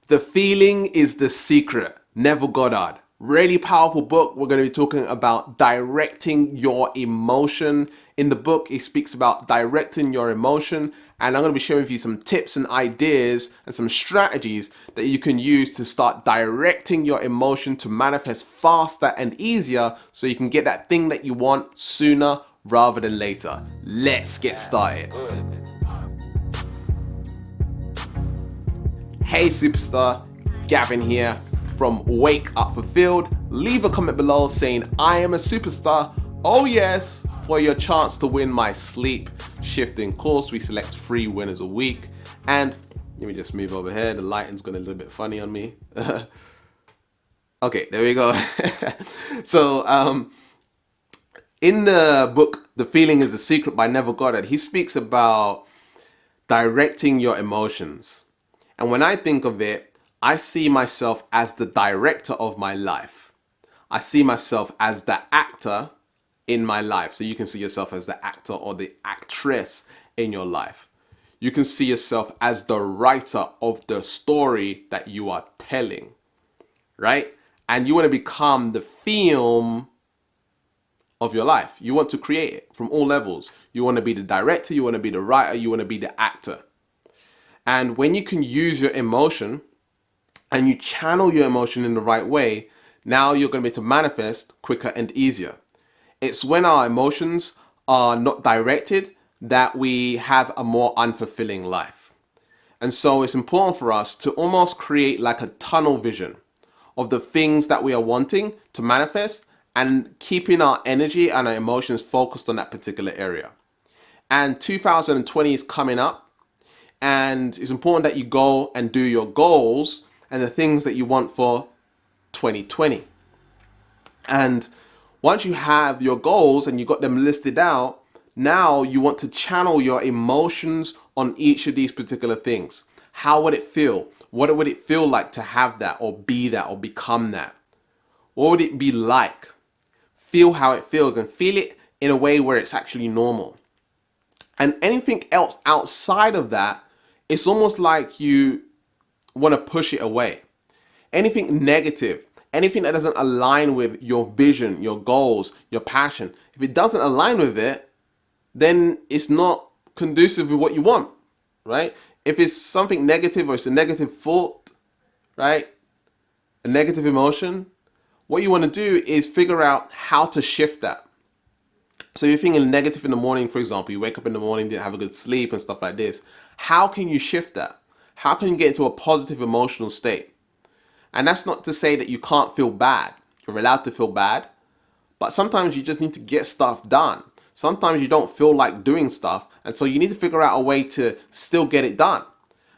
The Feeling is the Secret, Neville Goddard. Really powerful book. We're going to be talking about directing your emotion. In the book, it speaks about directing your emotion, and I'm going to be sharing with you some tips and ideas and some strategies that you can use to start directing your emotion to manifest faster and easier so you can get that thing that you want sooner rather than later. Let's get started. Hey superstar, Gavin here from Wake Up Fulfilled. Leave a comment below saying I am a superstar. Oh yes, for your chance to win my sleep shifting course. We select 3 winners a week. And let me just move over here. The lighting's gone a little bit funny on me. Okay, there we go. So in the book, The Feeling is the Secret by Neville Goddard, he speaks about directing your emotions. And when I think of it, I see myself as the director of my life. I see myself as the actor in my life. So you can see yourself as the actor or the actress in your life. You can see yourself as the writer of the story that you are telling, right? And you want to become the film of your life. You want to create it from all levels. You want to be the director, you want to be the writer, you want to be the actor. And when you can use your emotion and you channel your emotion in the right way, now you're going to be able to manifest quicker and easier. It's when our emotions are not directed that we have a more unfulfilling life. And so it's important for us to almost create like a tunnel vision of the things that we are wanting to manifest and keeping our energy and our emotions focused on that particular area. And 2020 is coming up. And it's important that you go and do your goals and the things that you want for 2020. And once you have your goals and you got them listed out, now you want to channel your emotions on each of these particular things. How would it feel? What would it feel like to have that or be that or become that? What would it be like? Feel how it feels and feel it in a way where it's actually normal. And anything else outside of that, it's almost like you want to push it away. Anything negative, anything that doesn't align with your vision, your goals, your passion, if it doesn't align with it, then it's not conducive with what you want, right? If it's something negative or it's a negative thought, right? A negative emotion, what you want to do is figure out how to shift that. So you're feeling negative in the morning, for example, you wake up in the morning, didn't have a good sleep and stuff like this. How can you shift that? How can you get into a positive emotional state? And that's not to say that you can't feel bad. You're allowed to feel bad, but sometimes you just need to get stuff done. Sometimes you don't feel like doing stuff, and so you need to figure out a way to still get it done.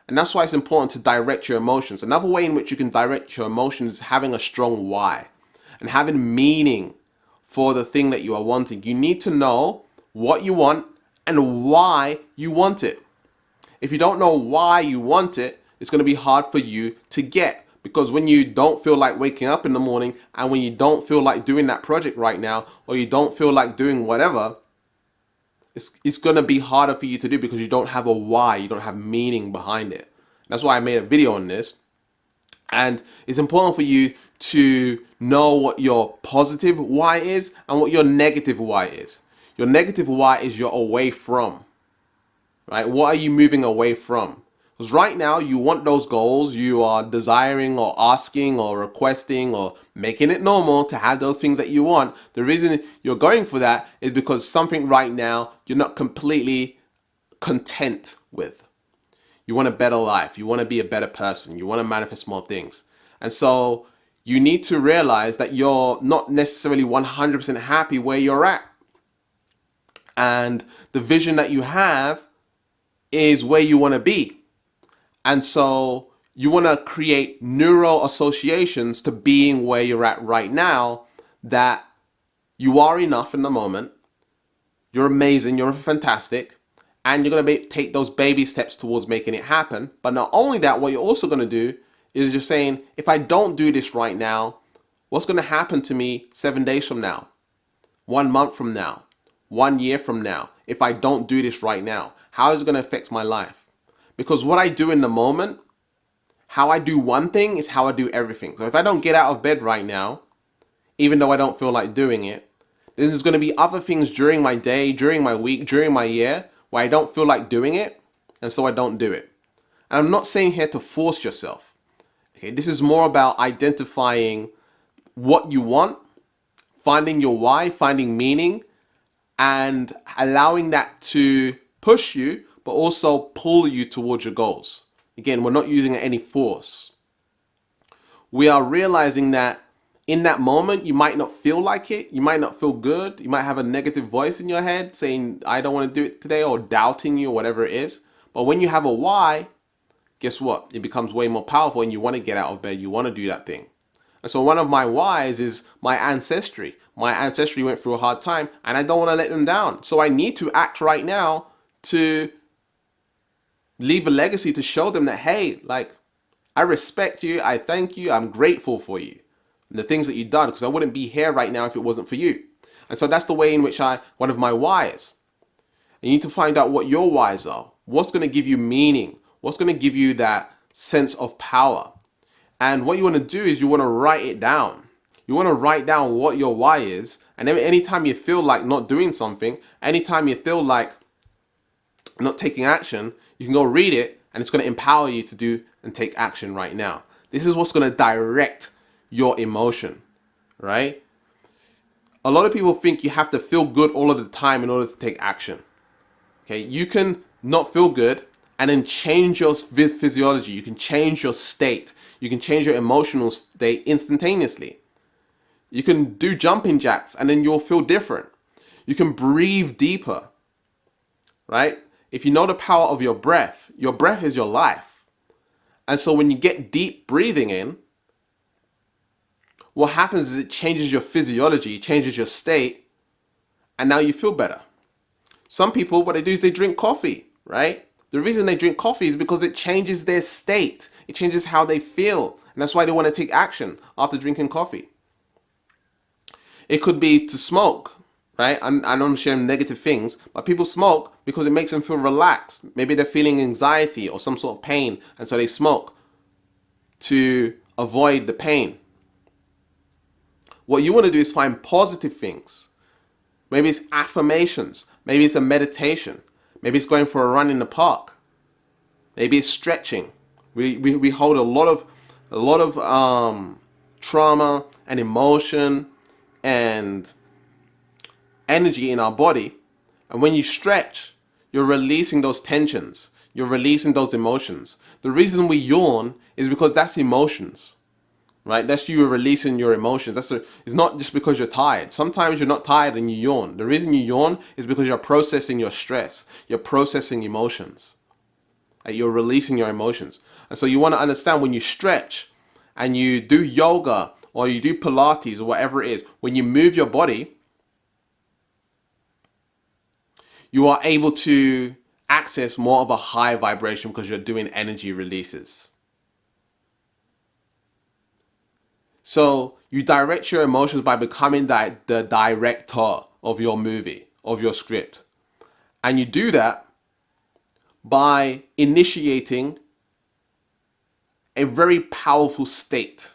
And that's why it's important to direct your emotions. Another way in which you can direct your emotions is having a strong why and having meaning for the thing that you are wanting. You need to know what you want and why you want it. If you don't know why you want it, it's going to be hard for you to get. Because when you don't feel like waking up in the morning and when you don't feel like doing that project right now, or you don't feel like doing whatever, it's going to be harder for you to do because you don't have a why, you don't have meaning behind it. That's why I made a video on this. And it's important for you to know what your positive why is and what your negative why is. Your negative why is you're away from. Right? What are you moving away from? Because right now you want those goals, you are desiring or asking or requesting or making it normal to have those things that you want. The reason you're going for that is because something right now you're not completely content with. You want a better life, you want to be a better person, you want to manifest more things. And so you need to realize that you're not necessarily 100% happy where you're at. And the vision that you have is where you want to be. And so you want to create neural associations to being where you're at right now, that you are enough in the moment, you're amazing, you're fantastic, and you're going to take those baby steps towards making it happen. But not only that, what you're also going to do is you're saying, if I don't do this right now, what's going to happen to me 7 days from now, 1 month from now, 1 year from now, if I don't do this right now? How is it going to affect my life? Because what I do in the moment how I do one thing is how I do everything. So if I don't get out of bed right now, even though I don't feel like doing it, then there's going to be other things during my day, during my week, during my year, where I don't feel like doing it, and so I don't do it. And I'm not saying here to force yourself. Okay, this is more about identifying what you want, finding your why, finding meaning, and allowing that to push you, but also pull you towards your goals. Again, we're not using any force. We are realizing that in that moment, you might not feel like it. You might not feel good. You might have a negative voice in your head saying, I don't want to do it today, or doubting you, or whatever it is. But when you have a why, guess what? It becomes way more powerful and you want to get out of bed. You want to do that thing. And so one of my whys is my ancestry. My ancestry went through a hard time and I don't want to let them down. So I need to act right now to leave a legacy to show them that, hey, like, I respect you. I thank you. I'm grateful for you. And the things that you've done, because I wouldn't be here right now if it wasn't for you. And so that's the way in which one of my whys. You need to find out what your whys are. What's going to give you meaning? What's going to give you that sense of power? And what you want to do is you want to write it down. You want to write down what your why is. And then anytime you feel like not doing something, anytime you feel like not taking action, you can go read it and it's going to empower you to do and take action right now. This is what's going to direct your emotion, right? A lot of people think you have to feel good all of the time in order to take action. Okay, you can not feel good and then change your physiology. You can change your state. You can change your emotional state instantaneously. You can do jumping jacks and then you'll feel different. You can breathe deeper, right? If you know the power of your breath is your life. And so when you get deep breathing in, what happens is it changes your physiology, changes your state, and now you feel better. Some people, what they do is they drink coffee, right? The reason they drink coffee is because it changes their state. It changes how they feel. And that's why they want to take action after drinking coffee. It could be to smoke, right? I know I'm sharing negative things, but people smoke because it makes them feel relaxed. Maybe they're feeling anxiety or some sort of pain, and so they smoke to avoid the pain. What you want to do is find positive things. Maybe it's affirmations. Maybe it's a meditation. Maybe it's going for a run in the park. Maybe it's stretching. We hold a lot of trauma and emotion and energy in our body. And when you stretch, you're releasing those tensions. You're releasing those emotions. The reason we yawn is because that's emotions, right? That's you releasing your emotions. It's not just because you're tired. Sometimes you're not tired and you yawn. The reason you yawn is because you're processing your stress. You're processing emotions. You're releasing your emotions. And so you want to understand, when you stretch and you do yoga or you do Pilates or whatever it is, when you move your body, you are able to access more of a high vibration because you're doing energy releases. So you direct your emotions by becoming the director of your movie, of your script. And you do that by initiating a very powerful state.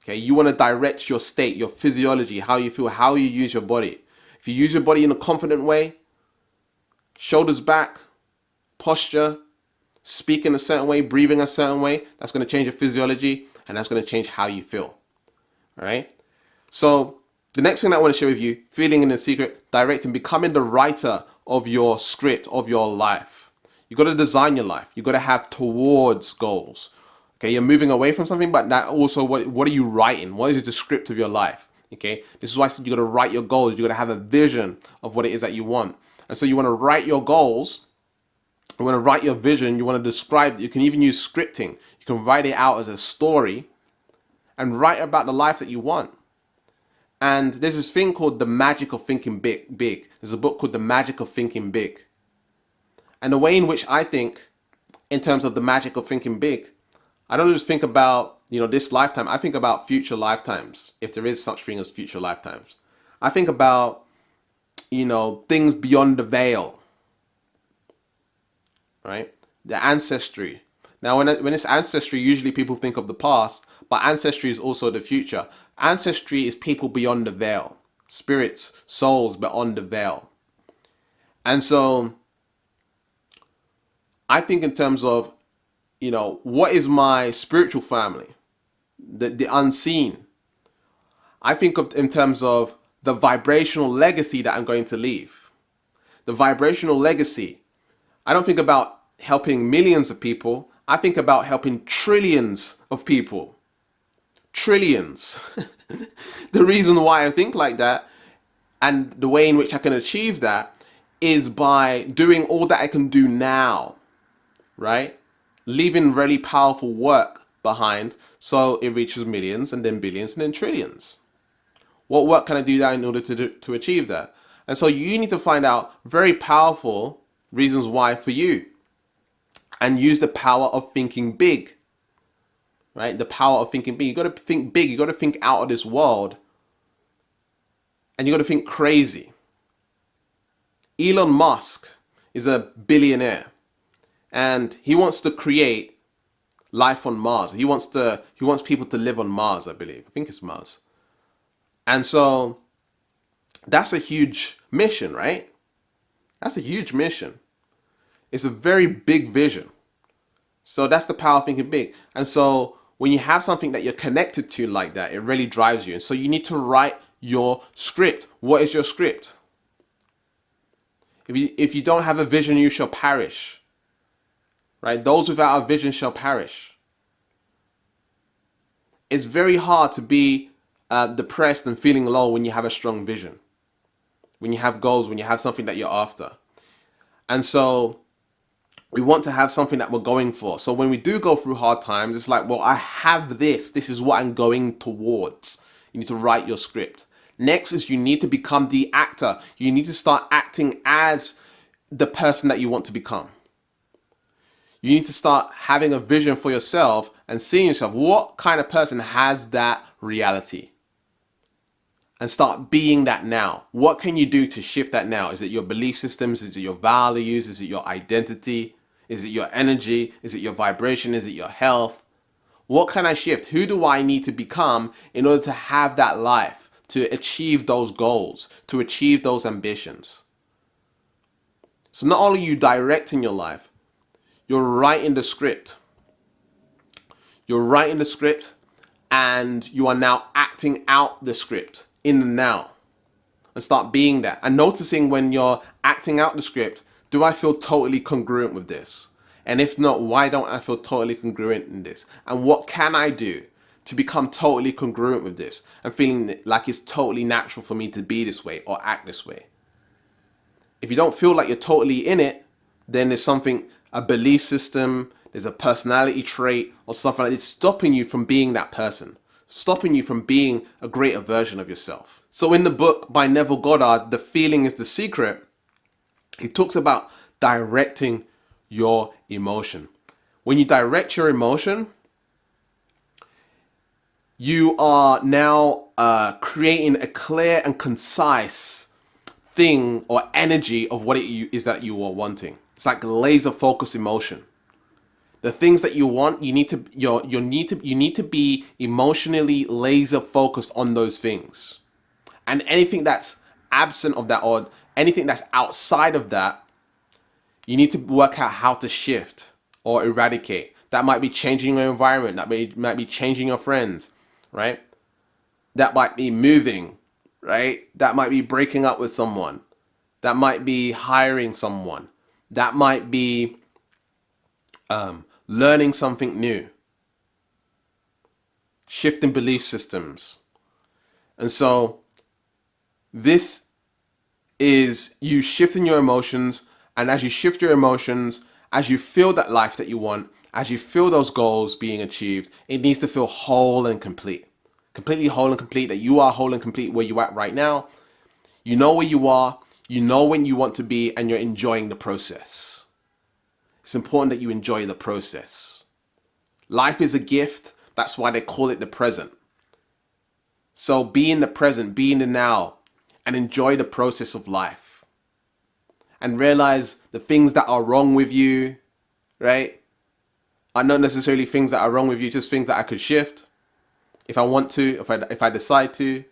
Okay, you want to direct your state, your physiology, how you feel, how you use your body. If you use your body in a confident way, shoulders back, posture, speak in a certain way, breathing a certain way, that's going to change your physiology and that's going to change how you feel. All right? So the next thing I want to share with you, feeling in the secret, directing, becoming the writer of your script, of your life. You got to design your life. You got to have towards goals. Okay, you're moving away from something, but that also, what are you writing? What is the script of your life? Okay, this is why I said you got to write your goals. You got to have a vision of what it is that you want. And so you want to write your goals. You want to write your vision. You want to describe. You can even use scripting. You can write it out as a story and write about the life that you want. And there's this thing called The Magic of Thinking Big. There's a book called The Magic of Thinking Big. And the way in which I think, in terms of the magic of thinking big, I don't just think about, this lifetime. I think about future lifetimes, if there is such thing as future lifetimes. I think about, things beyond the veil, right? The ancestry, Now, when it's ancestry, usually people think of the past, but ancestry is also the future. Ancestry is people beyond the veil, spirits, souls beyond the veil. And so I think in terms of, what is my spiritual family, the unseen. I think of in terms of the vibrational legacy that I'm going to leave. The vibrational legacy. I don't think about helping millions of people. I think about helping trillions of people. Trillions. The reason why I think like that, and the way in which I can achieve that, is by doing all that I can do now, right? Leaving really powerful work behind so it reaches millions and then billions and then trillions. What work can I do that in order to achieve that? And so you need to find out very powerful reasons why for you, and use the power of thinking big, right? The power of thinking big. You got to think big. You got to think out of this world, and you got to think crazy. Elon Musk is a billionaire, and he wants to create life on Mars. He wants people to live on Mars, I believe. I think it's Mars. And so that's a huge mission, right? That's a huge mission. It's a very big vision. So that's the power of thinking big. And so when you have something that you're connected to like that, it really drives you. And so you need to write your script. What is your script? If you don't have a vision, you shall perish. Right? Those without a vision shall perish. It's very hard to be depressed and feeling low when you have a strong vision, when you have goals, when you have something that you're after. And so we want to have something that we're going for. So when we do go through hard times, it's like, well, I have this. This is what I'm going towards. You need to write your script. Next is you need to become the actor. You need to start acting as the person that you want to become. You need to start having a vision for yourself and seeing yourself. What kind of person has that reality? And start being that now. What can you do to shift that now? Is it your belief systems? Is it your values? Is it your identity? Is it your energy? Is it your vibration? Is it your health? What can I shift? Who do I need to become in order to have that life, to achieve those goals, to achieve those ambitions? So not only are you directing your life, you're writing the script. You're writing the script, and you are now acting out the script in the now, and start being that and noticing when you're acting out the script, do I feel totally congruent with this? And if not, why don't I feel totally congruent in this? And what can I do to become totally congruent with this and feeling like it's totally natural for me to be this way or act this way? If you don't feel like you're totally in it, then there's something, a belief system, there's a personality trait or something like this stopping you from being that person, stopping you from being a greater version of yourself. So in the book by Neville Goddard, The Feeling is the Secret, he talks about directing your emotion. When you direct your emotion, you are now creating a clear and concise thing or energy of what it is that you are wanting. It's like laser focus emotion. The things that you want, you need to be emotionally laser focused on those things. And anything that's absent of that or anything that's outside of that, you need to work out how to shift or eradicate. That might be changing your environment. That might be changing your friends, right? That might be moving, right? That might be breaking up with someone. That might be hiring someone. That might be learning something new. Shifting belief systems. And so this is you shifting your emotions, and as you shift your emotions, as you feel that life that you want, as you feel those goals being achieved, it needs to feel whole and complete. Completely whole and complete, that you are whole and complete where you're at right now. You know where you are, you know when you want to be, and you're enjoying the process. It's important that you enjoy the process. Life is a gift, that's why they call it the present. So be in the present, be in the now, and enjoy the process of life. And realize the things that are wrong with you, right, are not necessarily things that are wrong with you, just things that I could shift if I want to, if I decide to.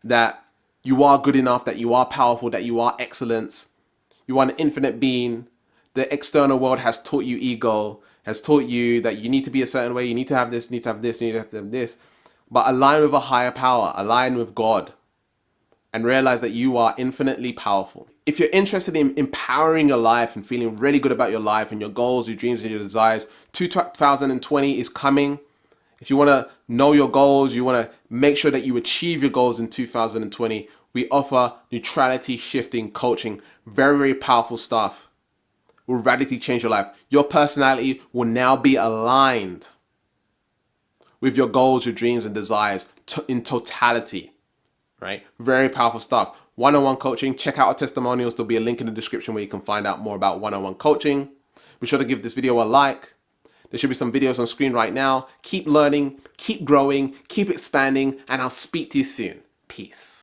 That you are good enough, that you are powerful, that you are excellence. You are an infinite being. The external world has taught you ego, has taught you that you need to be a certain way, you need to have this, you need to have this, you need to have this. But align with a higher power, align with God, and realize that you are infinitely powerful. If you're interested in empowering your life and feeling really good about your life and your goals, your dreams, and your desires, 2020 is coming. If you want to know your goals, you want to make sure that you achieve your goals in 2020, we offer neutrality shifting coaching. Very, very powerful stuff. Will radically change your life. Your personality will now be aligned with your goals, your dreams, and desires in totality. Right? Very powerful stuff. One-on-one coaching. Check out our testimonials. There'll be a link in the description where you can find out more about one-on-one coaching. Be sure to give this video a like. There should be some videos on screen right now. Keep learning, keep growing, keep expanding, and I'll speak to you soon. Peace.